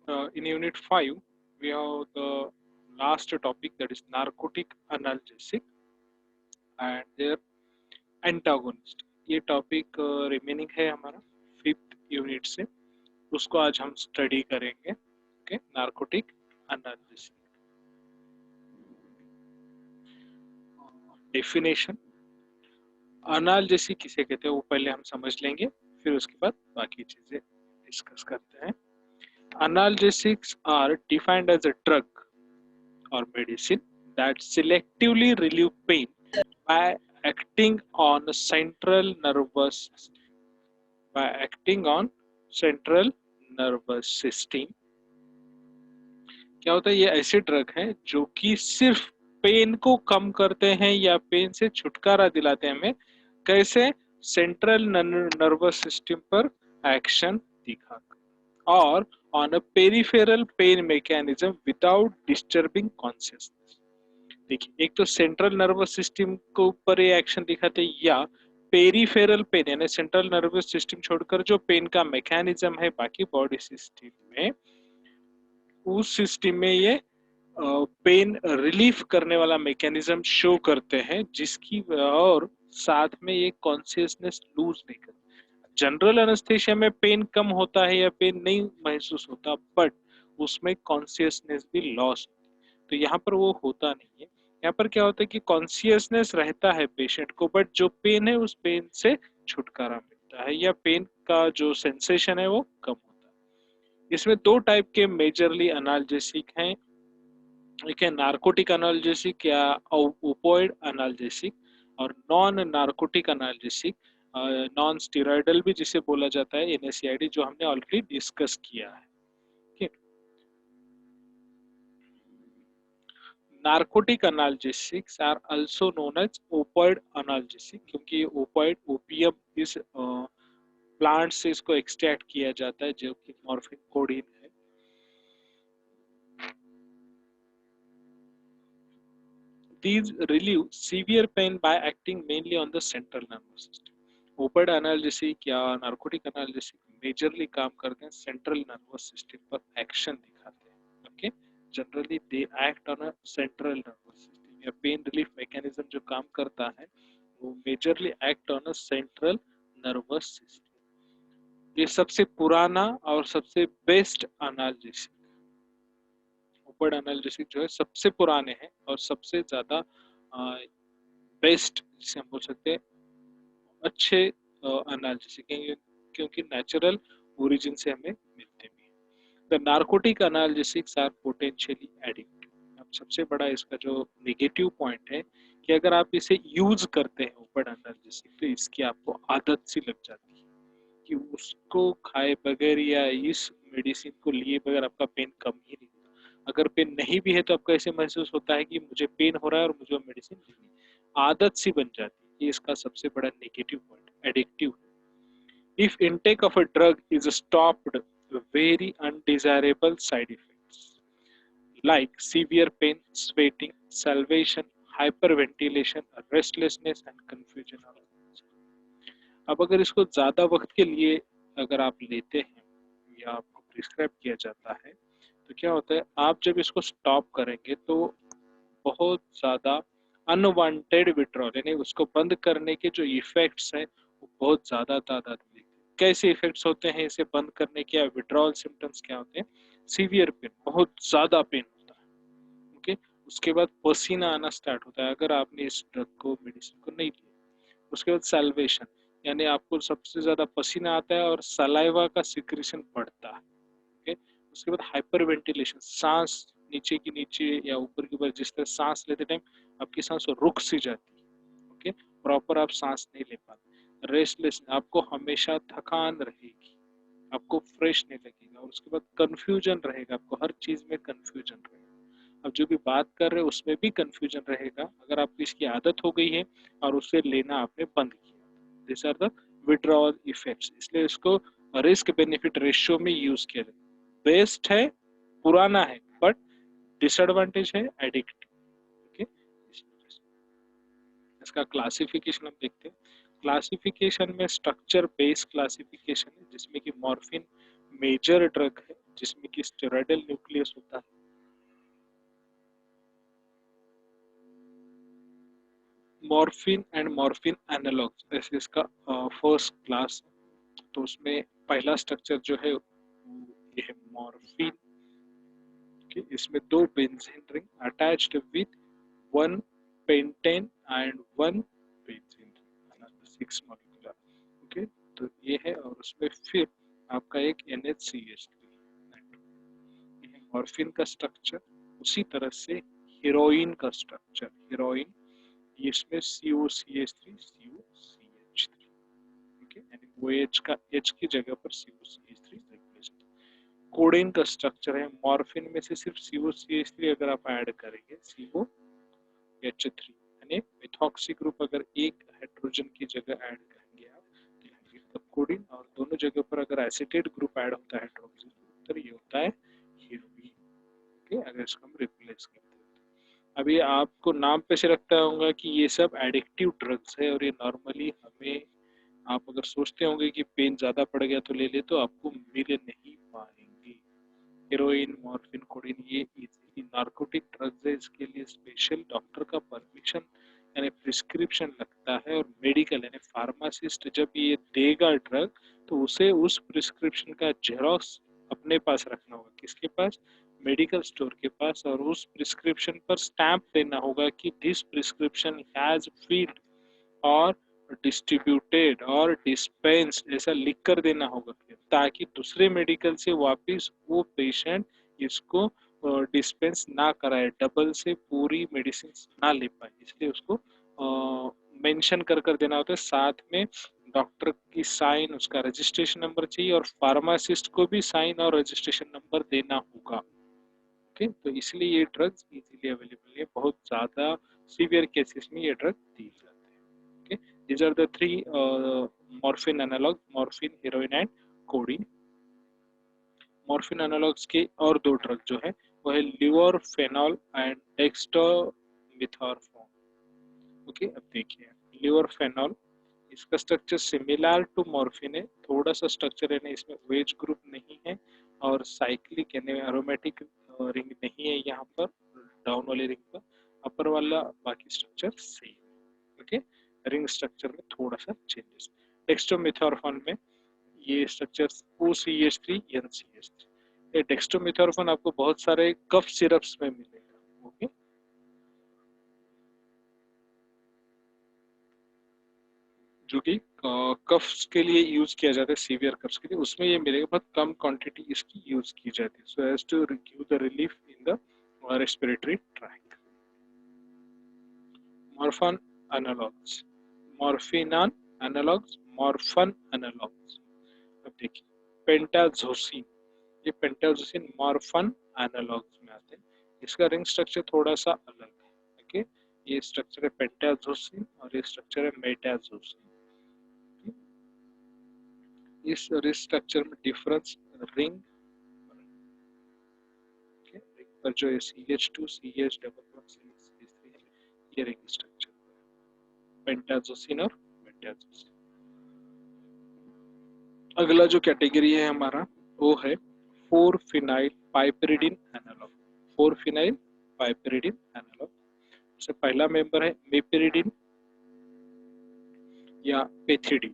In Unit 5, we have the last topic, that is narcotic analgesic and their antagonist. ये topic remaining है हमारा 5th unit से, उसको आज हम स्टडी करेंगे. Okay, narcotic analysis. Definition, analysis किसे कहते हैं वो पहले हम समझ लेंगे, फिर उसके बाद बाकी चीजें डिस्कस करते हैं. Analgesics are defined as a drug or medicine that selectively relieve pain by acting on the central nervous system. By acting on central nervous system. क्या होता है, ये ऐसे ड्रग हैं जो कि सिर्फ पेन को कम करते हैं या पेन से छुटकारा दिलाते हैं हमें. कैसे? सेंट्रल नर्वस सिस्टम पर एक्शन दिखाकर और on a peripheral pen mechanism without disturbing consciousness. देखिए, एक तो सेंट्रल नर्वस सिस्टम के ऊपर ये एक्शन दिखाते हैं, या पेरिफेरल पेन यानी सेंट्रल नर्वस सिस्टम छोड़कर जो पेन का मैकेनिज्म है बाकी बॉडी सिस्टम में, उस सिस्टम में ये पेन रिलीफ करने वाला मैकेनिज्म शो करते हैं, जिसकी और साथ में ये कॉन्शियसनेस लूज नहीं करते. जनरल एनेस्थेशिया में पेन कम होता है या पेन नहीं महसूस होता, बट उसमें कॉन्शियसनेस भी लॉस होती है. तो यहाँ पर वो होता नहीं है. यहाँ पर क्या होता है कि कॉन्शियसनेस रहता है पेशेंट को, बट जो पेन है उस पेन से छुटकारा मिलता है या पेन का जो सेंसेशन है वो कम होता है. इसमें दो टाइप के मेजरली एनाल्जेसिक हैं. एक है नार्कोटिक एनाल्जेसिक या ओपोइड एनाल्जेसिक, और non narcotic analgesic, non steroidal भी जिसे बोला जाता है, एनएसएआईडी, जो हमने ऑलरेडी डिस्कस किया है. ठीक. Narcotic analgesics are also known as opioid analgesic, क्योंकि ओपोइड ओपियम इस प्लांट से इसको एक्सट्रैक्ट किया जाता है, जो कि मॉर्फिन कोडीन है. These relieve severe pain by acting mainly on the central nervous system. Opioid analgesic या नार्कोटिक एनाल्जेसिक मेजरली काम करते हैं सेंट्रल नर्वस सिस्टम पर एक्शन दिखाते हैं. Okay, generally they act on a central nervous system, या pain relief mechanism जो काम करता है वो majorly act on a central nervous system. ये सबसे पुराना और सबसे बेस्ट एनाल्जेसिक, ओपिड एनाल्जेसिक जो है सबसे पुराने हैं और सबसे ज्यादा बेस्ट, जिसे हम बोल सकते हैं अच्छे एनाल्जेसिक, क्योंकि नेचुरल ओरिजिन से हमें मिलते भी हैं. The narcotic analgesics are potentially addictive. अब सबसे बड़ा इसका जो नेगेटिव पॉइंट है कि अगर आप इसे यूज करते हैं ओपिड एनाल्जेसिक, तो इसकी आपको आदत सी लग जाती है कि उसको खाए बगैर या इस मेडिसिन को लिए बगैर आपका पेन कम ही नहीं होता. अगर पेन नहीं भी है तो आपको ऐसे महसूस होता है कि मुझे पेन हो रहा है और मुझे मेडिसिन लेनी है. आदत सी बन जाती है. ये इसका सबसे बड़ा negative point, addictive. If intake of a drug is stopped, very undesirable side effects like severe pain, sweating, salivation, hyperventilation, restlessness and confusion. अब अगर इसको ज्यादा वक्त के लिए अगर आप लेते हैं या आपको प्रिस्क्राइब किया जाता है, तो क्या होता है, आप जब इसको स्टॉप करेंगे तो बहुत ज्यादा अनवांटेड विड्रॉल यानी उसको बंद करने के जो इफेक्ट्स हैं वो बहुत ज्यादा तादाद में दिखते हैं. कैसे इफेक्ट्स होते हैं इसे बंद करने के, विड्रॉल सिम्टम्स क्या होते हैं? सीवियर पेन, बहुत ज्यादा पेन होता है. ओके, उसके बाद पसीना आना स्टार्ट होता है अगर आपने इस ड्रग को, मेडिसिन को नहीं लिया. उसके बाद सैल्वेशन, यानी आपको सबसे ज्यादा पसीना आता है और सलाइवा का सिक्रेशन बढ़ता है. ओके, उसके बाद हाइपर वेंटिलेशन, सांस नीचे की नीचे या ऊपर की ऊपर, जिस तरह सांस लेते टाइम आपकी सांस रुक सी जाती है. ओके, प्रॉपर आप सांस नहीं ले पाते. रेस्टलेस, आपको हमेशा थकान रहेगी, आपको फ्रेश नहीं लगेगा. और उसके बाद कंफ्यूजन रहेगा, आपको हर चीज में कंफ्यूजन रहेगा. अब जो भी बात कर रहे हैं उसमें भी कंफ्यूजन रहेगा अगर आपको इसकी आदत हो गई है और उसे लेना आपने बंद किया. This are the withdrawal effects. इसलिए इसको रिस्क बेनिफिट रेशियो में यूज किया जाता है. बेस्ट है, पुराना है, बट डिसएडवांटेज है एडिक्टिव. ओके, इसका क्लासिफिकेशन हम देखते हैं. क्लासिफिकेशन में स्ट्रक्चर बेस्ड क्लासिफिकेशन है, जिसमें कि मॉर्फिन मेजर ड्रग है, जिसमें कि स्टेरॉयडल न्यूक्लियस होता है। मॉर्फिन एंड मॉर्फिन एनालॉग्स, ऐसे इसका फर्स्ट क्लास। तो उसमें पहला स्ट्रक्चर जो है ये है मॉर्फिन के, इसमें दो benzene ring attached with one pentane and one benzene ring, 6 molecular. Okay, तो ये है, और उसमें फिर आपका एक NH3, ये है मॉर्फिन का स्ट्रक्चर। उसी तरह से हीरोइन का स्ट्रक्चर, हीरोइन इसमें COCH3 COCH3। ओके, यानी OH का H की जगह पर COCH3 रिप्लेस। कोडेन का स्ट्रक्चर है, मॉर्फिन में से सिर्फ COCH3 अगर आप ऐड करेंगे, COH3 यानी मिथॉक्सी ग्रुप अगर एक हाइड्रोजन की जगह ऐड करेंगे आप, तो यहाँ पे कोडेन, और दोनों जगह पर अगर एसिटेट ग्रुप ऐड होता है हाइड्रोक्सिल ग्रुप, तो ये होता है हीरोइन। ओके, अगर इसको हम रिप्लेस करते हैं। अभी आपको नाम पे से लगता होगा कि ये सब एडिक्टिव ड्रग्स है, और ये नॉर्मली हमें, आप अगर सोचते होंगे कि पेन ज्यादा पड़ गया तो ले ले, तो आपको मिल नहीं पाएंगे। हेरोइन, मॉर्फिन, कोडीन ये इजीली नार्कोटिक ड्रग्स है। इसके लिए स्पेशल डॉक्टर का परमिशन यानी प्रिस्क्रिप्शन लगता है, और मेडिकल यानी फार्मासिस्ट जब ये देगा ड्रग, तो उसे उस प्रिस्क्रिप्शन का जेरोक्स अपने पास रखना होगा। किसके पास? मेडिकल स्टोर के पास। और उस प्रिस्क्रिप्शन पर स्टैंप देना होगा कि दिस प्रिस्क्रिप्शन हैज फील्ड और डिस्ट्रीब्यूटेड और डिस्पेंस, ऐसा लिख कर देना होगा, ताकि दूसरे मेडिकल से वापस वो पेशेंट इसको डिस्पेंस ना कराए, डबल से पूरी मेडिसिन ना ले पाए। इसलिए उसको मेंशन कर देना होता है। साथ में डॉक्टर की साइन, उसका रजिस्ट्रेशन नंबर चाहिए, और फार्मासिस्ट को भी साइन और रजिस्ट्रेशन नंबर देना होगा। ओके, तो इसलिए ये ड्रग्स इजीली अवेलेबल है, बहुत ज़्यादा सीवियर केसेस में ये ड्रग दी जाती है। Okay, these are the three morphine analogs: morphine, heroin and codeine. Morphine analogues के और दो ड्रग जो है वो है लिवरफेनॉल एंड डेक्स्ट्रोमिथॉर्फोन। ओके, अब देखिए लिवरफेनॉल, इसका स्ट्रक्चर सिमिलर टू मॉर्फिन है, थोड़ा सा स्ट्रक्चर है ना, इसमें वेज ग्रुप नहीं है, और साइक्लिक यानी एरोमेटिक रिंग नहीं है यहाँ पर, डाउन वाले रिंग पर, अपर वाला बाकी structure same. Okay, ring structure में थोड़ा सा चेंजेस। डेक्स्ट्रोमिथॉर्फोन में ये स्ट्रक्चर OCH3 NCH3। ये डेक्स्ट्रोमिथॉर्फोन आपको बहुत सारे कफ सिरप्स में मिलेगा। ओके, जो कि कफ्स के लिए यूज किया जाता है, सीवियर कफ्स के लिए, उसमें ये मिलेगा, बहुत कम क्वांटिटी इसकी यूज की जाती है, so as to give the relief in the respiratory tract. Morphan analogues, morphinan analogues, morphan analogues. अब देखिए पेंटाजोसिन, ये पेंटाजोसिन मॉर्फन एनालॉग्स में आते हैं। इसका रिंग स्ट्रक्चर थोड़ा सा अलग है। ओके, ये स्ट्रक्चर है पेंटाजोसिन, और ये स्ट्रक्चर है मेटाजोसिन। इस रिंग स्ट्रक्चर में डिफरेंस रिंग, रिंग पर जो है CH2 CH double bond CH3 है, ये रिंग स्ट्रक्चर पेंटाजोसिन और मेटाजोसिन। अगला जो कैटेगरी है हमारा वो है 4-फिनाइल पाइपरिडिन एनालॉग। 4-फिनाइल पाइपरिडिन एनालॉग से पहला मेंबर है मेपेरिडिन या पेथिडिन।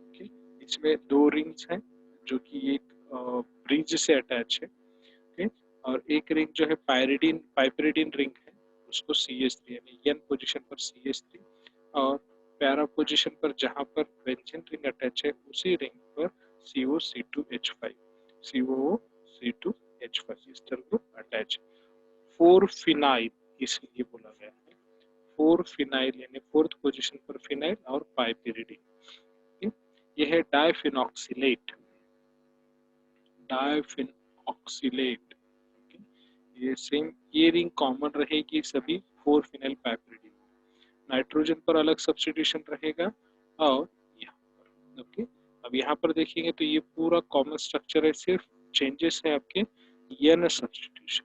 okay? इसमें दो रिंग्स हैं जो कि एक ब्रिज से अटैच है। okay? और एक रिंग जो है पाइरिडिन, पाइपरिडिन रिंग है, उसको CH3 यानी N पोजीशन पर CH3, और पैरा पोजीशन पर जहां पर बेंजीन रिंग अटैच है उसी रिंग पर COC2H5, COC2H5 इस तरह को अटैच। 4-फिनाइल इसलिए बोला गया है, 4-फिनाइल यानी फोर्थ पोजीशन पर फिनाइल और पाइपरिडिन। यह है डाइफिनॉक्सिलेट, डाइफिनॉक्सिलेट। ये सेम, ये रिंग कॉमन रहेगी सभी 4-फिनाइल पाइपरिडिन। नाइट्रोजन पर अलग सब्स्टिट्यूशन रहेगा, और यहाँ पर ओके। अब यहाँ पर देखेंगे तो ये पूरा कॉमन स्ट्रक्चर है, सिर्फ चेंजेस है आपके N सब्स्टिट्यूशन।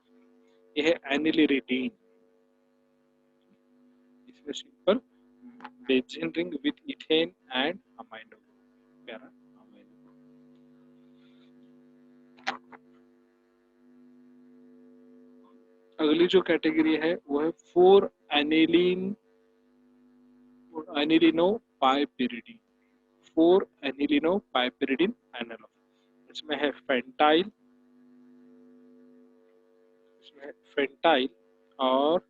ये है एनिलिरिडीन, इसमें simple benzene ring with ethane and amino, para amino. अगली जो कैटेगरी है वो है 4 एनिलिनोपाइपिरिडीन, 4 एनिलिनोपाइपिरिडीन एनालॉग। इसमें है फेंटाइल, इसमें फेंटाइल और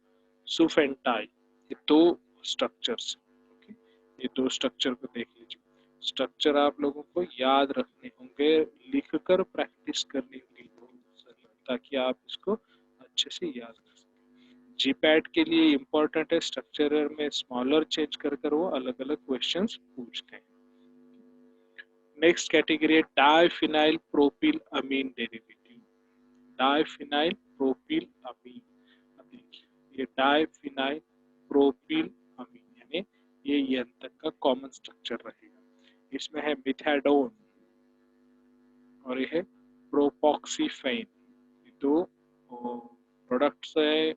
सुफेंटाइल, ये दो स्ट्रक्चर्स। ओके, ये दो स्ट्रक्चर को देख लीजिए। स्ट्रक्चर आप लोगों को याद रखने होंगे, लिखकर प्रैक्टिस करनी होगी ताकि आप इसको अच्छे से याद कर सकें। जीपैट के लिए इम्पोर्टेंट है, स्ट्रक्चर में स्मॉलर चेंज कर कर वो अलग अलग क्वेश्चंस पूछते हैं। नेक्स्ट कैटेगरी है डाइफिनाइल प्रोपिल अमीन डेरिवेटिव, डाइफिनाइल प्रोपिल अमीन। अब देखिए, ये डाइफिनाइल प्रोपिल अमीन यानी ये अंत तक का कॉमन स्ट्रक्चर रहेगा। इसमें है मिथाडोन और ये है प्रोपॉक्सीफेन, दो प्रोडक्ट्स है,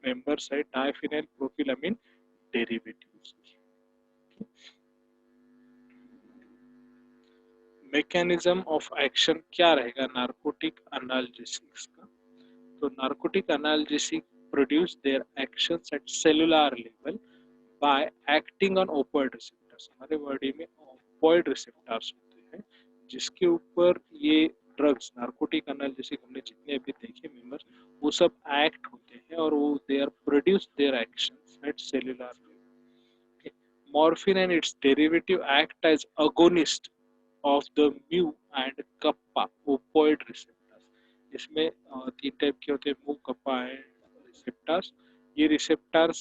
मेंबर्स है diphenyl propyl amine derivatives. Mechanism of action क्या रहेगा नार्कोटिक एनाल्जेसिक्स का? तो narcotic analgesic produce their actions at cellular level by acting on opioid receptors. हमारे बॉडी में ओपियोइड रिसेप्टर्स होते हैं जिसके ऊपर ये ड्रग्स नार्कोटिक एनाल्जेसिक हमने जितने अभी देखे मेंबर्स, वो सब एक्ट होते हैं और वो they are produce their actions at cellular level. Morphine and its derivative act as agonist of the mu and kappa opioid receptors। इसमें तीन टाइप के होते हैं, mu, kappa एंड रिसेप्टर्स। ये रिसेप्टर्स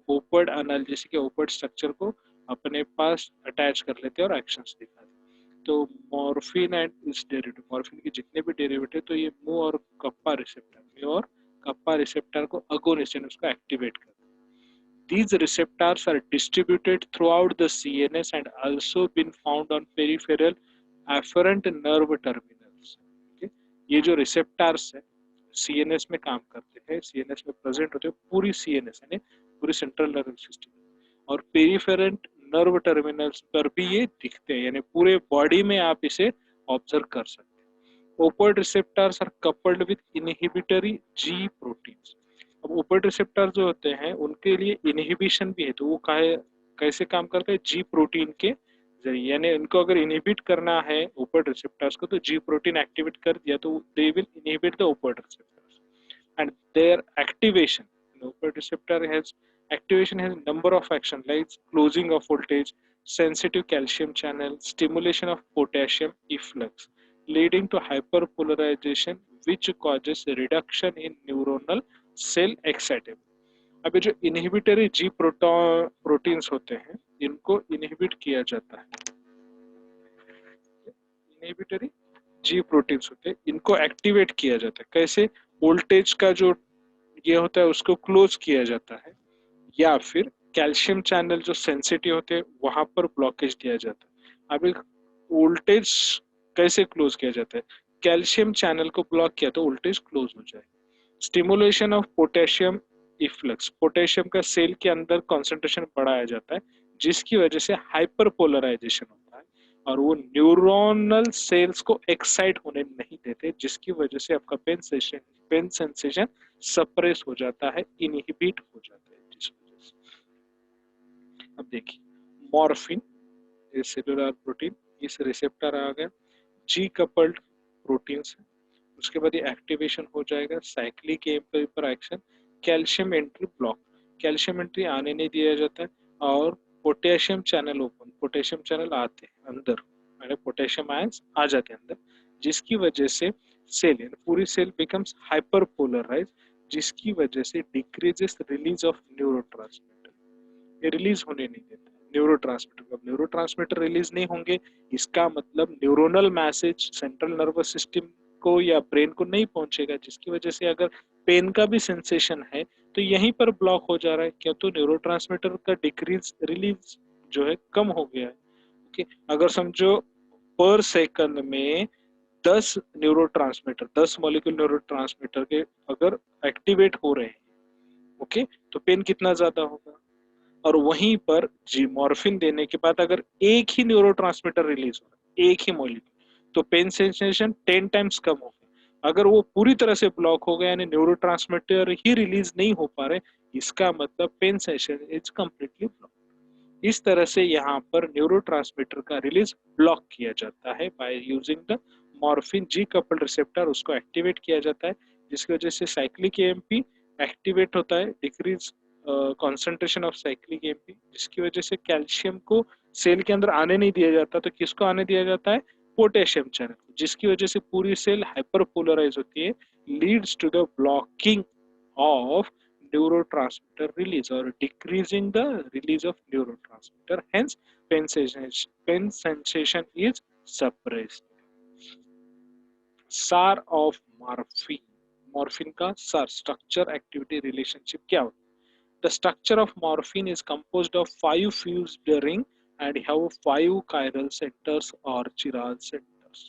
ओपियोइड एनाल्जेसिक के ओपियोइड स्ट्रक्चर को अपने पास attach कर लेते हैं और एक्शंस दिखाते हैं। तो morphine and its derivative, morphine के जितने भी डेरिवेटिव, तो ये mu और kappa रिसेप्टर, mu और kappa रिसेप्टर को अगोनिस्ट यानी उसको एक्टिवेट करते हैं। These receptors are distributed throughout the CNS and also been found on peripheral afferent nerve terminals। okay? ये जो रिसेप्टर्स है CNS में काम करते हैं, CNS में प्रेजेंट होते हैं, पूरी CNS यानी पूरी सेंट्रल नर्वस सिस्टम, और पेरिफेरेंट नर्व टर्मिनल्स पर भी ये दिखते हैं, यानी पूरे बॉडी में आप इसे ऑब्जर्व कर सकते हैं। Opioid receptors are coupled with inhibitory G proteins. अब ओपियोइड रिसेप्टर जो होते हैं उनके लिए इनहिबिशन भी है, तो वो कैसे काम करते हैं? जी प्रोटीन के जरिए, यानी उनको अगर इनहिबिट करना है ओपियोइड रिसेप्टर्स को, तो जी प्रोटीन एक्टिवेट कर दिया तो they will inhibit the opioid receptors and their activation. Opioid receptor has activation has number of action like closing of voltage, sensitive calcium channel, stimulation of potassium efflux, leading to hyperpolarization which causes reduction in neuronal cell excitation। अब ये जो inhibitory G proteins होते हैं इनको inhibit किया जाता है, inhibitory G proteins होते हैं इनको एक्टिवेट किया जाता है। कैसे? वोल्टेज का जो ये होता है उसको क्लोज किया जाता है, या फिर कैल्शियम चैनल जो सेंसिटिव होते हैं वहां पर ब्लॉकेज दिया जाता है। अब वोल्टेज कैसे क्लोज किया जाता है? कैल्शियम चैनल को ब्लॉक किया तो वोल्टेज क्लोज हो जाए। Stimulation of potassium efflux, potassium का सेल के अंदर कॉन्सेंट्रेशन बढ़ाया जाता है जिसकी वजह से हाइपर पोलराइजेशन होता है और वो न्यूरोनल सेल्स को एक्साइट होने नहीं देते, जिसकी वजह से आपका पेन सेंसेशन सप्रेस हो जाता है, इनहिबिट हो जाता है जिस वजह से। अब देखिए मॉर्फिन, ये सेलुलर प्रोटीन, इस रिसेप्टर आ गया, जी कपल्ड प्रोटीन्स है, उसके बाद ये एक्टिवेशन हो जाएगा, साइक्लिक एम्प पर action, calcium entry block, calcium entry आने नहीं दिया जाता है और potassium channel open, potassium channel आते हैं अंदर, यानी पोटेशियम आयंस आ जाते हैं अंदर, जिसकी वजह से सेल यानी पूरी सेल बिकम्स हाइपर पोलराइज, जिसकी वजह से डिक्रीजेस रिलीज ऑफ न्यूरोट्रांसमीटर, ये रिलीज होने नहीं देता न्यूरोट्रांसमीटर। अब न्यूरोट्रांसमीटर रिलीज नहीं होंगे इसका मतलब neuronal message central nervous system को या ब्रेन को नहीं पहुंचेगा, जिसकी वजह से अगर पेन का भी सेंसेशन है तो यहीं पर ब्लॉक हो जा रहा है, क्या तो न्यूरोट्रांसमीटर का डिक्रीज रिलीज जो है कम हो गया है। ओके, अगर समझो पर सेकंड में 10 न्यूरोट्रांसमीटर, 10 मॉलिक्यूल न्यूरोट्रांसमीटर के अगर एक्टिवेट हो रहे हैं, ओके, तो पेन कितना ज्यादा होगा। और वहीं पर जी मॉर्फिन देने के बाद अगर एक ही न्यूरोट्रांसमीटर रिलीज हो रहा है, एक ही मॉलिक्यूल, तो पेन सेंसेशन 10 टाइम्स कम हो गया। अगर वो पूरी तरह से ब्लॉक हो गया यानी न्यूरोट्रांसमीटर ही रिलीज नहीं हो पा रहे, इसका मतलब pain sensation is completely block. इस तरह से यहाँ पर न्यूरोट्रांसमीटर का रिलीज ब्लॉक किया जाता है by using the morphine G coupled receptor, उसको एक्टिवेट किया जाता है, जिसकी वजह से साइक्लिक एएमपी एक्टिवेट होता है, decrease concentration of cyclic AMP, जिसकी वजह से कैल्शियम को सेल के अंदर आने नहीं दिया जाता, तो किसको आने दिया जाता है, पोटेशियम चैनल, जिसकी वजह से पूरी सेल हाइपरपोलराइज होती है, leads to the blocking of neurotransmitter release or decreasing the release of neurotransmitter, hence pain sensation is suppressed. सार ऑफ मॉर्फिन, मॉर्फिन का सार स्ट्रक्चर एक्टिविटी रिलेशनशिप क्या होता है? The structure of morphine is composed of 5 fused ring and have 5 chiral centers or chiral centers.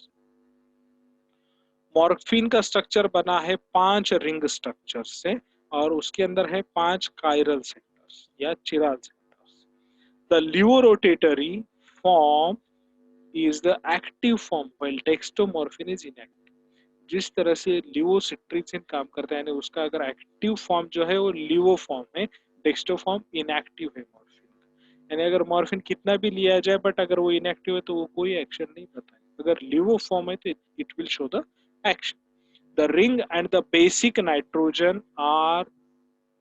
Morphine का structure बना है 5 ring structure से और उसके अंदर है 5 कायरल सेंटर्स या chiral centres. The levorotatory form is the active form while dextromorphan is inactive. जिस तरह से लिवोसिट्रिजिन काम करता है, यानी उसका अगर एक्टिव फॉर्म जो है वो लिवो फॉर्म है, डेक्स्ट्रो फॉर्म इनएक्टिव है मॉर्फिन का। यानी अगर मॉर्फिन कितना भी लिया जाए बट अगर वो इनएक्टिव है तो वो कोई एक्शन नहीं बताए, अगर लिवो फॉर्म है तो it will show the action. The ring and the basic nitrogen are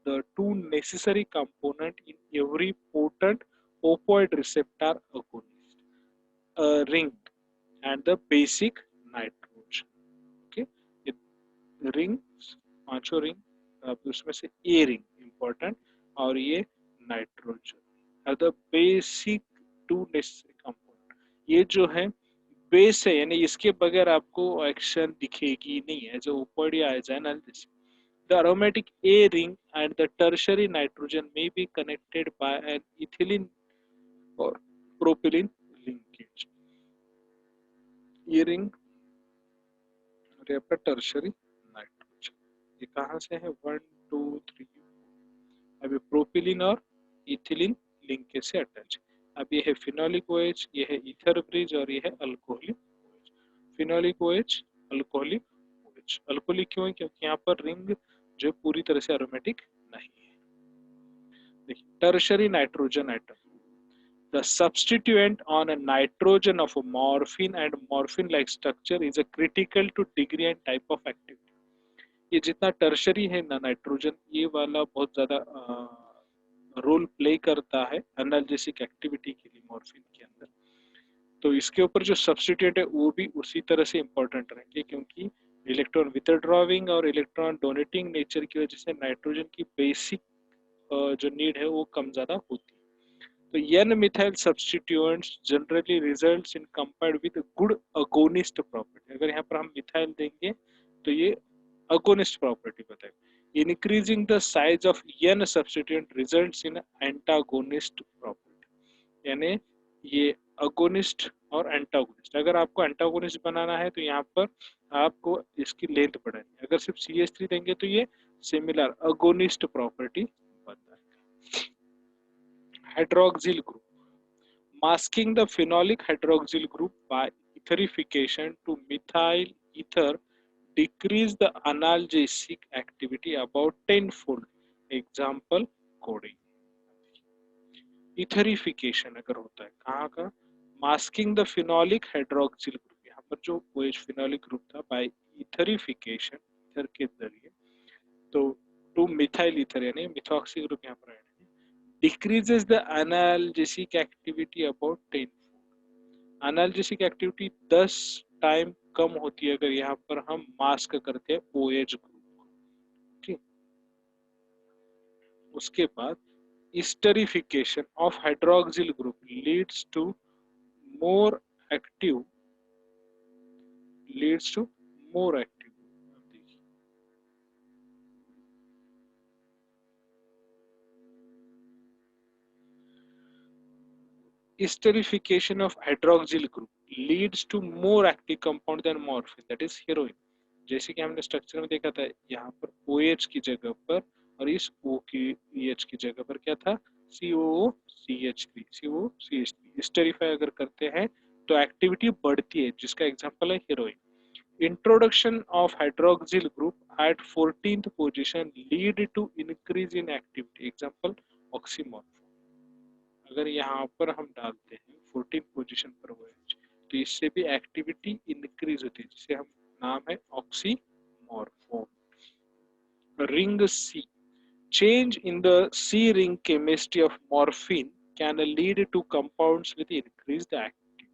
the two necessary components in every potent opioid receptor agonist. A ring and the basic nitrogen. Okay, ring, पांचों ring, अब उसमें से A ring important और ये nitrogen are the basic to necessary component. ये जो है base है, यानी इसके बगैर आपको एक्शन दिखेगी नहीं है, जो ऊपर ही आ जाए ना। The aromatic A ring and the tertiary nitrogen may be connected by an ethylene or propylene linkage. ये रिंग और यहाँ पर टर्शरी नाइट्रोजन, ये कहाँ से है, 1 2 3 अभी प्रोपिलिन और इथिलीन लिंकेज से अटैच। अब ये है फिनोलिक OH, ये है ईथर ब्रिज और ये है alcoholic OH। Phenolic OH, alcoholic OH। Alcoholic क्यों है, क्योंकि यहाँ पर रिंग जो पूरी तरह से एरोमेटिक नहीं है। देखिए tertiary nitrogen atom, the substituent on a nitrogen of a morphine and morphine like structure is a critical to degree and type of activity. ये जितना टर्शरी है ना नाइट्रोजन, ये वाला बहुत ज्यादा रोल प्ले करता है एनाल्जेसिक एक्टिविटी के लिए मॉर्फिन के अंदर। तो इसके ऊपर जो सब्स्टिट्यूट है वो भी उसी तरह से इंपॉर्टेंट रहेंगे, क्योंकि इलेक्ट्रॉन विथड्रॉविंग और इलेक्ट्रॉन डोनेटिंग नेचर की वजह से नाइट्रोजन की बेसिक जो नीड है वो कम ज्यादा होती है। तो N-methyl substituents generally results in compared with good agonist property। अगर यहाँ पर हम मिथाइल देंगे तो ये agonist property बताएगा। Increasing the size of N substituent results in antagonist property। यानी ये agonist और antagonist, अगर आपको antagonist बनाना है तो यहाँ पर आपको इसकी लेंथ बढ़ानी है, अगर सिर्फ CH3 देंगे तो ये similar agonist property बताएगा। Hydroxyl group, masking the phenolic hydroxyl group by etherification to methyl ether decrease the analgesic activity about 10-fold। Example codeine। etherification अगर होता है कहाँ का, masking the phenolic hydroxyl group, यहाँ पर जो OH phenolic group था by etherification, ether के जरिए, तो to methyl ether यानी methoxy group यहाँ पर ऐड है, decreases the analgesic activity about 10। Analgesic activity 10 time कम होती है अगर यहाँ पर हम मास्क करते हैं OH ग्रुप को। ठीक, उसके बाद esterification of hydroxyl group leads to more active esterification of hydroxyl group leads to more active compound than morphine, that is heroin। जैसे कि हमने स्ट्रक्चर में देखा था, यहाँ पर OH की जगह पर और इस O की EH की जगह पर क्या था, COOCH3 COCH3। स्टेरिफाई अगर करते हैं तो एक्टिविटी बढ़ती है, जिसका एग्जांपल है heroin. Introduction of hydroxyl group at 14th position lead to increase in activity. Example oxymorphone. अगर यहाँ पर हम डालते हैं 14 पोजीशन पर OH तो इससे भी एक्टिविटी इंक्रीज होती है जिसे हम नाम है oxymorphone. Ring C. Change in the C ring chemistry of morphine can lead to compounds with increased activity.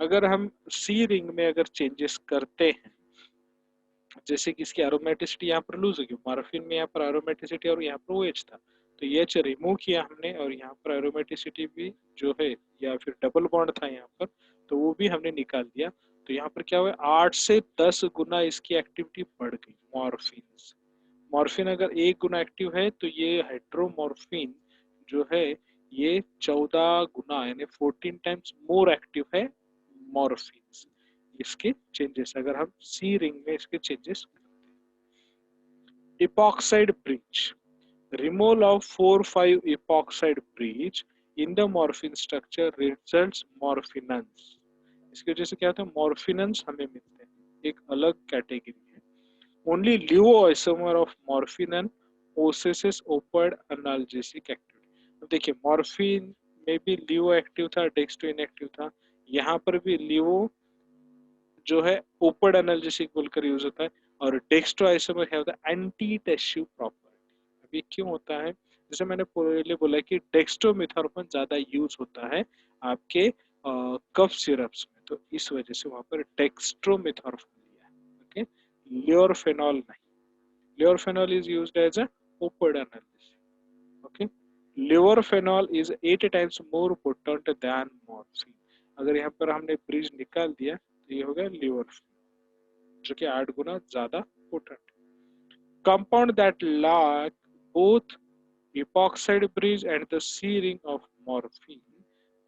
अगर हम C ring में अगर चेंजेस करते हैं जैसे कि इसकी एरोमेटिसिटी यहाँ पर लूज होगी, मॉर्फिन में यहाँ पर एरोमेटिसिटी और यहाँ पर OH था तो एच रिमूव किया हमने और यहाँ पर एरोमेटिसिटी भी जो है या फिर डबल बॉन्ड था यहाँ पर तो वो भी हमने निकाल दिया तो यहाँ पर क्या हुआ 8 से 10 गुना इसकी एक्टिविटी बढ़ गई मॉर्फिन से. मॉर्फिन अगर 1 गुना एक्टिव है तो ये हाइड्रोमॉर्फिन जो है ये 14 गुना यानी 14 टाइम्स मोर एक्टिव है मॉर्फिन. इसके चेंजेस अगर हम सी रिंग में इसके चेंजेस करते हैं. Epoxide bridge. Removal of 4,5 epoxide bridge in the morphine structure results morphinans. इसकी वजह से क्या होता है मॉर्फिनेंस हमें मिलते हैं, एक अलग कैटेगरी है. Only LEO isomer of morphine and possesses opioid analgesic activity. देखिए मॉर्फिन में भी लियो एक्टिव था, डेक्स्ट्रो इनएक्टिव था, यहाँ पर भी लियो जो है ओपियोइड एनाल्जेसिक बोलकर यूज होता है और डेक्स्ट्रो आइसोमर क्या होता है एंटी टेश्यू प्रॉपर्टी. अभी क्यों होता है जैसे मैंने पहले बोला कि डेक्स्ट्रोमेथॉर्फन ज्यादा यूज होता है आपके कफ सिरप्स में तो इस वजह से वहां पर डेक्स्ट्रोमेथॉर्फन लिया है. ओके लियोरफेनॉल नहीं. Liorphenol is used as a opioid analgesic. Okay. Liorphenol is 8 times more potent than morphine. अगर यहाँ पर हमने ब्रिज निकाल दिया तो ये हो गया लियोरफेनॉल जो कि 8 गुना ज्यादा potent. Compound that lack both epoxide bridge and the C ring of morphine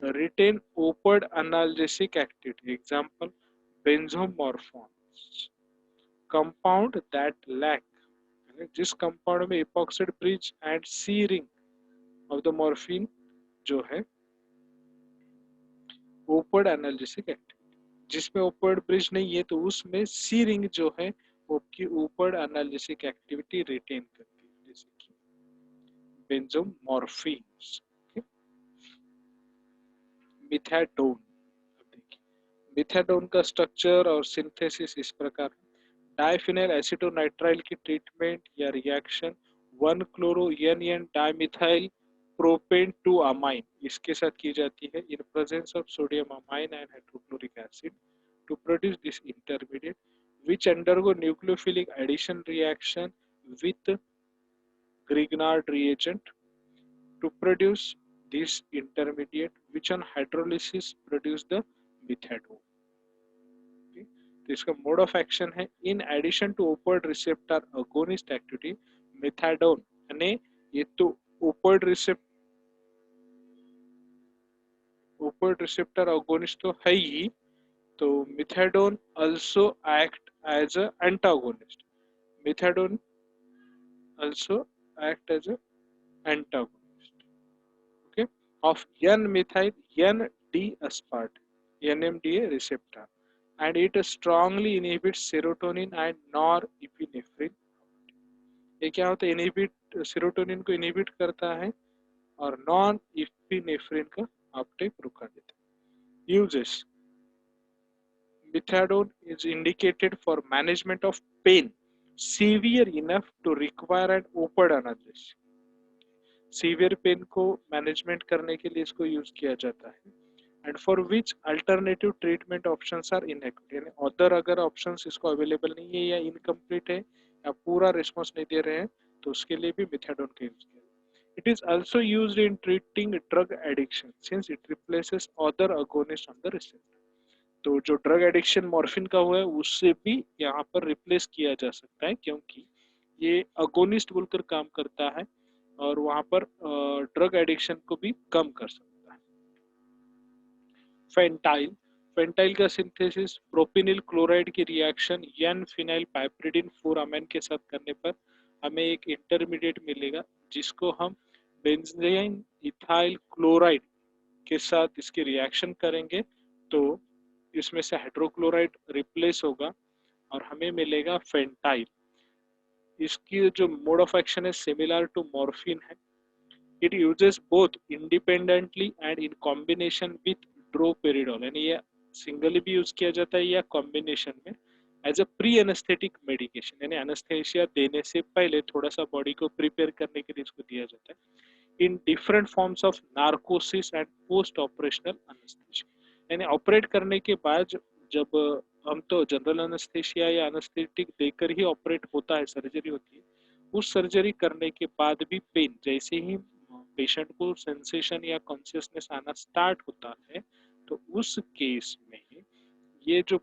retain opioid analgesic activity. Example benzomorphones. Compound that lack जिस कंपाउंड में epoxide bridge and C ring of the morphine जो है opioid analgesic activity, जिसमें opioid bridge नहीं है तो उसमें सी ring जो है वो की ओपियोइड एनाल्जेसिक एक्टिविटी रिटेन करती है जैसे कि बेंजोमॉर्फिन्स. मिथाडोन. अब देखिए मिथाडोन का स्ट्रक्चर और सिंथेसिस इस प्रकार. डाइफिनाइल एसिटोनाइट्राइल की ट्रीटमेंट या reaction 1-chloro-NN dimethyl propane to amine इसके साथ की जाती है in presence of sodium amine and hydrochloric acid to produce this intermediate which undergo nucleophilic addition reaction with Grignard reagent to produce this intermediate which on hydrolysis produce the methadone. तो इसका mode of action है in addition to opioid receptor agonist activity methadone यानी ये तो opioid receptor agonist तो है ही तो methadone also act as a antagonist. Methadone also act as a antagonist okay of N methyl ND aspartate NMDA receptor and it strongly inhibits serotonin and norepinephrine. ये क्या होता है इनहिबिट सेरोटोनिन को inhibit करता है और नॉन इपिनेफ्रिन का Uptake रुका देता है. Uses methadone is indicated for management of pain severe enough to require an opioid analgesic. Severe pain को मैनेजमेंट करने के लिए इसको यूज किया जाता है and for which alternative treatment options are inactive यानी अदर अगर ऑप्शंस इसको अवेलेबल नहीं है या इनकम्प्लीट है या पूरा रिस्पॉन्स नहीं दे रहे हैं तो उसके लिए भी मेथाडोन का यूज किया. It is also used in treating drug addiction since it replaces other agonist on the receptor. तो जो ड्रग एडिक्शन मॉर्फिन का हुआ है उससे भी यहाँ पर रिप्लेस किया जा सकता है क्योंकि ये अगोनिस्ट बोलकर काम करता है और वहां पर ड्रग एडिक्शन को भी कम कर सकता है. फेंटाइल. फेंटाइल का सिंथेसिस प्रोपिनिल क्लोराइड की रिएक्शन एन फिनाइल पाइप्रिडिन 4 अमाइन के साथ करने पर हमें एक इंटरमीडिएट मिलेगा जिसको हम बेंजीन इथाइल क्लोराइड के साथ इसकी रिएक्शन करेंगे तो इसमें से हाइड्रोक्लोराइड रिप्लेस होगा और हमें मिलेगा फेंटाइल। इसकी जो मोड ऑफ एक्शन है सिमिलर टू मॉर्फिन है। It uses both independently and in combination with droperidol, यानी ये सिंगली भी यूज किया जाता है या कॉम्बिनेशन में as a pre anaesthetic medication, यानी एनेस्थेसिया देने से पहले थोड़ा सा बॉडी को प्रिपेयर करने के लिए इसको दिया जाता है in different forms of narcosis and post operational anaesthesia, यानी ऑपरेट करने के बाद जब हम तो जनरल एनेस्थेसिया या एनेस्थेटिक देकर ही ऑपरेट होता है, सर्जरी होती है, उस सर्जरी करने के बाद भी पेन जैसे ही पेशेंट को सेंसेशन या कॉन्शियसनेस आना स्टार्ट होता है तो उस केस में ये जो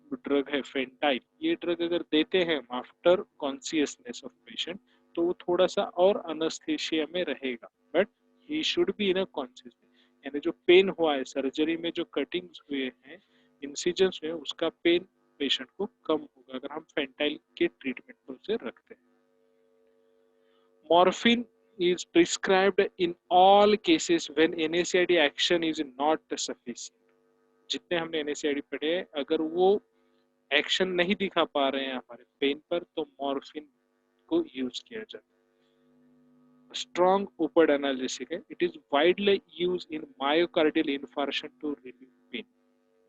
ड्रग है फेंटाइल, ये ड्रग अगर देते हैं आफ्टर कॉन्शियसनेस ऑफ पेशेंट तो वो थोड़ा सा और अनेस्थेसिया में रहेगा, but he should be in a consciousness, यानी जो पेन हुआ है सर्जरी में, जो कटिंग्स हुए हैं, इंसिजन्स हुए, उसका पेन पेशेंट को कम होगा अगर हम फेंटाइल के ट्रीटमेंट पर उसे रखते हैं। Morphine is prescribed in all cases when NSAID action is not sufficient. जितने हमने NSAID पढ़े, अगर वो एक्शन नहीं दिखा पा रहे हैं हमारे पेन पर तो मॉर्फिन को यूज किया जाता है। स्ट्रॉन्ग ओपियोइड एनाल्जेसिक है। It is widely use in myocardial infarction to relieve pain.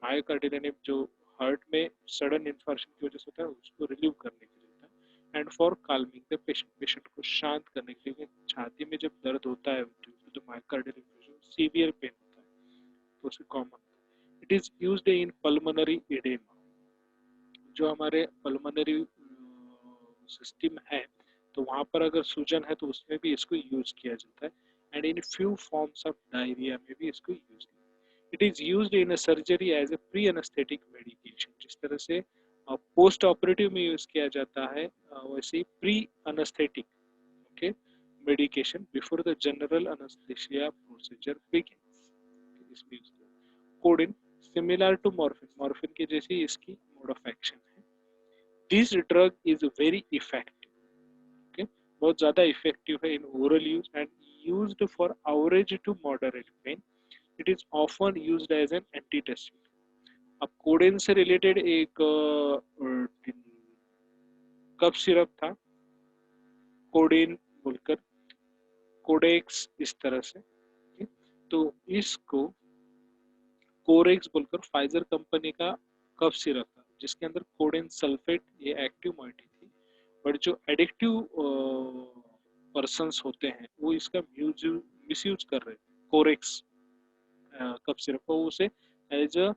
Myocardial यानी जो हार्ट में सडन इन्फार्क्शन की वजह से होता है उसको रिलीव करने के लिए होता है। And for calming the patient, patient को शांत करने के लिए, छाती में जब दर्द होता है तो मायोकार्डियल इन्फार्क्शन सीवियर पेन होता है तो उसे common. It is used in pulmonary oedema, जो हमारे पल्मोनरी सिस्टम है तो वहां पर अगर सूजन है तो उसमें भी इसको यूज किया जाता है। And in few forms of diarrhoea में भी इसको यूज किया। It is used in a surgery as a pre anaesthetic medication, जिस तरह से पोस्ट ऑपरेटिव में यूज किया जाता है वैसे ही pre anaesthetic okay medication before the general anaesthesia procedure begins. इसमें यूज किया। Codeine similar to morphine, morphine के जैसे इसकी मोड ऑफ एक्शन है। This drug is very effective, okay, बहुत ज्यादा इफेक्टिव है in oral use and used for average to moderate pain. It is often used as an antitussive. अब codeine से related एक कफ सिरप था codeine बोलकर, कोडेक्स इस तरह से, तो इसको कोरेक्स बोलकर फाइजर कंपनी का कफ सिरप था जिसके अंदर कोडेन सल्फेट ये एक्टिव मोइटी थी, बट जो एडिक्टिव पर्सन्स होते हैं वो इसका मिसयूज कर रहे थे कोरेक्स कफ सिरप को, उसे एज अ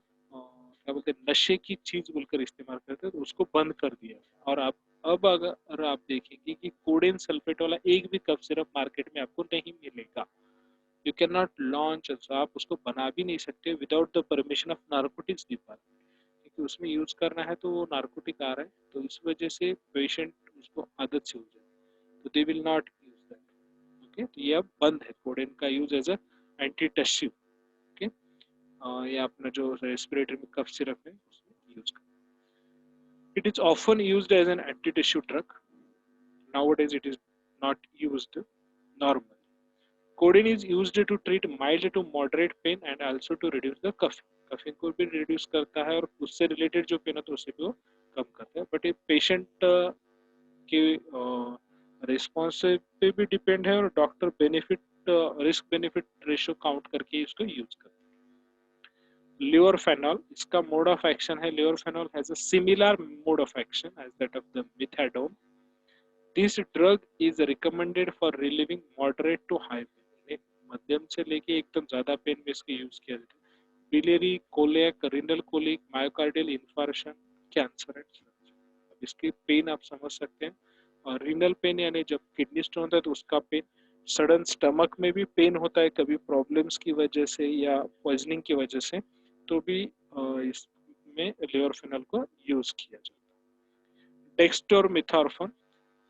क्या बोलते हैं नशे की चीज बोलकर इस्तेमाल करते तो उसको बंद कर दिया। और अब अगर आप देखेंगे कि कोडेन सल्फेट वाला एक भी कफ सिरप मार्केट में आपको नहीं मिलेगा। यू कैन नॉट लॉन्च, आप उसको बना भी नहीं सकते without the permission of narcotics department, क्योंकि उसमें यूज करना है तो वो नार्कोटिक आ रहा है तो इस वजह से पेशेंट उसको आदत से हो जाए तो they will not use that. Okay, तो ये अब बंद है कोडेन का यूज एज अ एंटीटशिव। ओके, ये अपना जो रेस्पिरेटरी में कफ सिरप है उसमें यूज कर। It is often used as an antitussive drug. Nowadays it is not used normally. Codeine is used to treat mild to moderate pain and also to reduce the coughing. Coughing को भी reduce करता है और उससे related जो pen होता है उसे भी वो कम करता है, बट ये पेशेंट के रिस्पॉन्स पे भी डिपेंड है और doctor benefit risk benefit ratio count करके इसको यूज करते हैं। लियोरफेनॉल, इसका मोड ऑफ एक्शन है, levorphanol has a similar mode of action as that of the methadone. This drug is recommended for relieving moderate to high pain, मध्यम से लेके एकदम ज्यादा पेन में इसका यूज किया जाता है। Biliary colic, renal colic, myocardial infarction, cancer and. अब इसकी पेन आप समझ सकते हैं। और रिनल पेन यानी जब किडनी स्टोन होता है तो उसका पेन, सडन स्टमक में भी पेन होता है कभी प्रॉब्लम्स की वजह से या पॉइजनिंग की वजह से, तो भी इसमें लियोरफेनॉल को यूज किया जाता है। Dextromethorphan,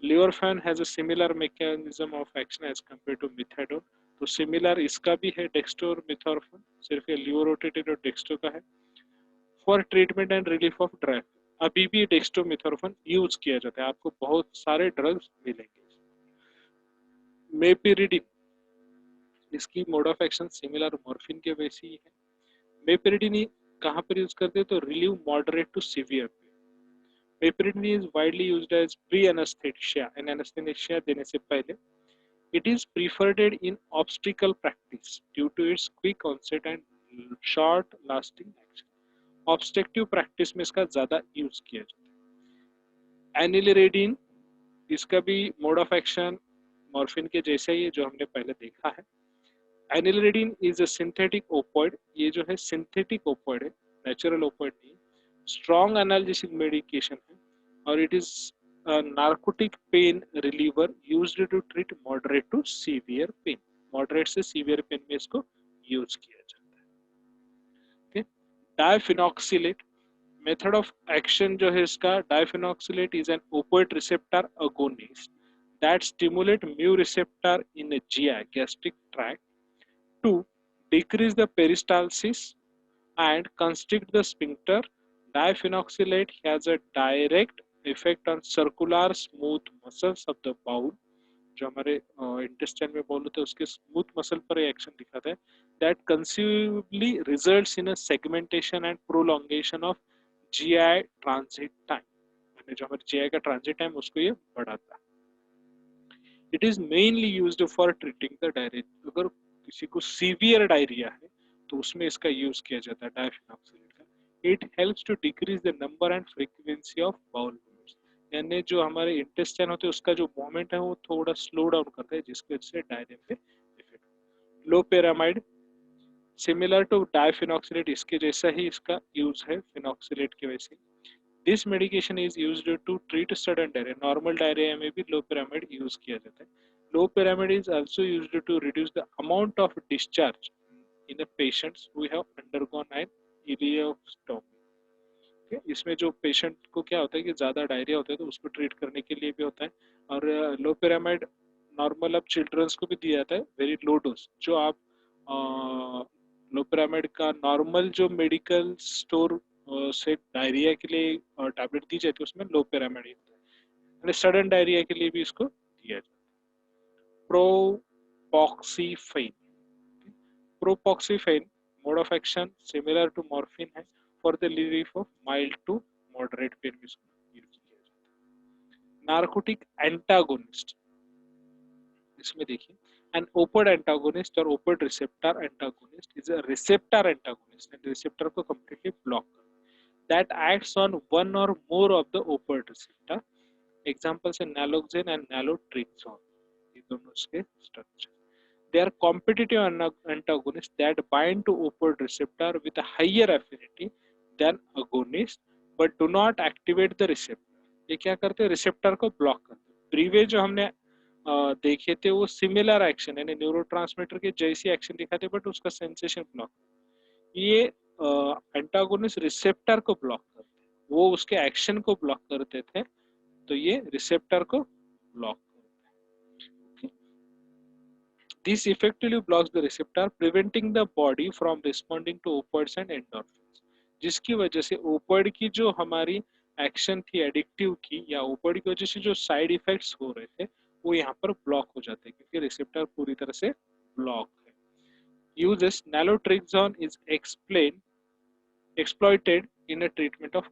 levorphan has a similar mechanism of action as compare to methadone, तो सिमिलर इसका भी है डेक्स्टोरमिथॉर्फन, सिर्फ ये लियोरोटेटेड और डेक्स्टो का है। For treatment and relief of dry, अभी भी डेक्स्टोमिथॉर्फन यूज किया जाता है, आपको बहुत सारे ड्रग्स मिलेंगे। मेपेरिडिन, इसकी mode of action similar morphine के वैसी ही है। मेपेरिडिन कहाँ पर यूज करते हैं तो relieve moderate to severe pain. Piperidine is widely used as pre-anesthesia and anesthesia देने से पहले. It is preferred in obstetrical practice due to its quick onset and short lasting action. Obstetric practice में इसका ज़्यादा use किया जाता है. एनिलिरेडिन, इसका भी मोड ऑफ एक्शन मॉर्फिन के जैसा ही है जो हमने पहले देखा है. Anileridine is a synthetic opioid. ये जो है सिंथेटिक ओपॉइड है, नेचुरल ओपॉइड नहीं. स्ट्रॉन्ग एनाल्जेसिक मेडिकेशन है और it is narcotic pain reliever used to treat moderate to severe pain. Moderate से सीवियर पेन में इसको यूज किया जाता है. Okay. Diphenoxylate, method of action जो है इसका, diphenoxylate is an opioid receptor agonist that stimulate mu receptor in GI gastric tract to decrease the peristalsis and constrict the sphincter. Diphenoxylate has a direct effect on circular smooth muscles of the bowel. जो हमारे intestine में बोल होते हैं उसके smooth muscle पर action दिखाता है. That considerably results in a segmentation and prolongation of GI transit time. यानी जो हमारे GI का ट्रांजिट टाइम उसको ये बढ़ाता है. It is mainly used for treating the diarrhoea. अगर किसी को सीवियर डायरिया है तो उसमें इसका यूज किया जाता है डायफिनॉक्सिलेट का. It helps to decrease the number and frequency of bowel movements. यानी जो हमारे इंटेस्टाइन होते हैं उसका जो मूवमेंट है वो थोड़ा स्लो डाउन करता है जिसकी वजह से डायरिया पे इफेक्ट. लोपेरामाइड, सिमिलर टू डायफिनॉक्सिलेट, इसके जैसा ही इसका यूज है फिनॉक्सिलेट की वजह से. This medication is used to treat sudden diarrhoea. Normal diarrhoea में भी लोपेरामाइड यूज किया जाता है. Loperamide is also used to reduce the amount of discharge in the patients who have undergone an ileostomy. इसमें जो पेशेंट को क्या होता है कि ज्यादा डायरिया होता है तो उसको ट्रीट करने के लिए भी होता है. और लोपेरामाइड नॉर्मल अब चिल्ड्रंस को भी दिया जाता है, वेरी लो डोज. जो आप लोपेरामाइड का नॉर्मल जो मेडिकल स्टोर से डायरिया के लिए टैबलेट दी जाती है उसमें लोपेरामाइड होता है. सडन डायरिया के लिए भी इसको दिया जाता है. Propoxyphene, propoxyphene mode of action similar to morphine है. For the relief of mild to moderate pain में इसको यूज किया जाता है. नार्कोटिक एंटागोनिस्ट, इसमें देखिए an opioid antagonist or opioid receptor antagonist is a receptor antagonist and receptor को completely block that acts on one or more of the opioid receptor. Examples are naloxone and naltrexone. ये दोनों इसके structure. They are competitive antagonists that bind to opioid receptor with a higher affinity than agonist but do not activate the receptor. ये क्या करते हैं, receptor को block करते हैं. प्रीवियस जो हमने देखे थे वो सिमिलर एक्शन यानी न्यूरोट्रांसमीटर के जैसी एक्शन दिखाते बट उसका सेंसेशन ब्लॉक. ये एंटागोनिस्ट रिसेप्टर को ब्लॉक करते हैं, वो उसके एक्शन को ब्लॉक करते थे तो ये रिसेप्टर को ब्लॉक करते हैं. This effectively blocks the receptor preventing the body from responding to opioids and endorphins. जिसकी वजह से ओपियोइड की जो हमारी एक्शन थी एडिक्टिव की या ओपियोइड की वजह से जो साइड इफेक्ट्स हो रहे थे वो यहाँ पर ब्लॉक हो जाते हैं क्योंकि रिसेप्टर पूरी तरह से ब्लॉक है. Uses, naltrexone is exploited in a treatment of